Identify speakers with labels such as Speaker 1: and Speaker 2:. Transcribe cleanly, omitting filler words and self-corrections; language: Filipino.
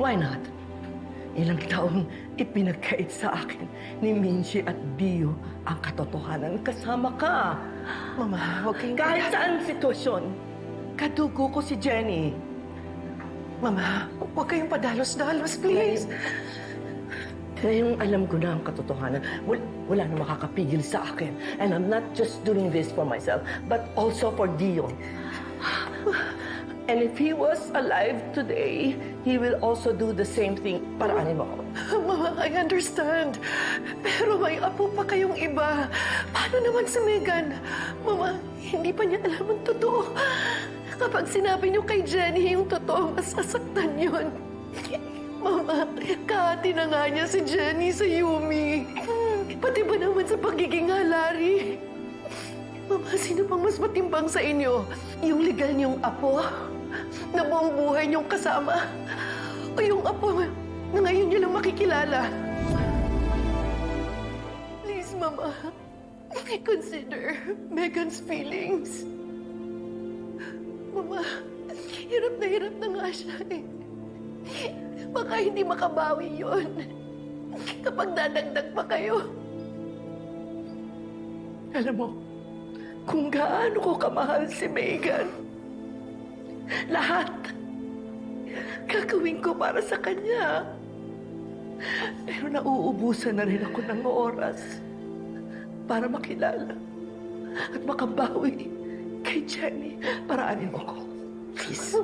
Speaker 1: Why not? Ilang taong ipinagkait sa akin ni Minji at Dio ang katotohanan. Kasama ka.
Speaker 2: Mama, huwag kayong...
Speaker 1: Kahit saan sitwasyon, kadugo ko si Jenny.
Speaker 2: Mama, huwag kayong padalos-dalos, please.
Speaker 1: Ngayong alam ko na ang katotohanan, wala na makakapigil sa akin. And I'm not just doing this for myself, but also for Dio. And if he was alive today, he will also do the same thing. Paraanin mo ako.
Speaker 2: Mama, I understand. Pero may apo pa kayong iba. Paano naman si Megan? Mama, hindi pa niya alam ang totoo. Kapag sinabi niyo kay Jenny yung totoo, masasaktan yun. Mama, kahati na nga niya si Jenny sa Yumi. Pati ba naman sa pagiging halari? Mama, sino pang mas matimbang sa inyo? Yung legal niyong apo na buong buhay niyong kasama? O yung apo na ngayon niyo lang makikilala? Please, Mama, consider Megan's feelings. Mama, hirap na nga siya eh. Baka hindi makabawi yun kapag dadagdag pa kayo.
Speaker 1: Alam mo, kung gaano ko kamahal si Megan, lahat gagawin ko para sa kanya. Pero nauubusan na rin ako ng oras para makilala at makabawi kay Jenny. Paraanin mo ko. Please.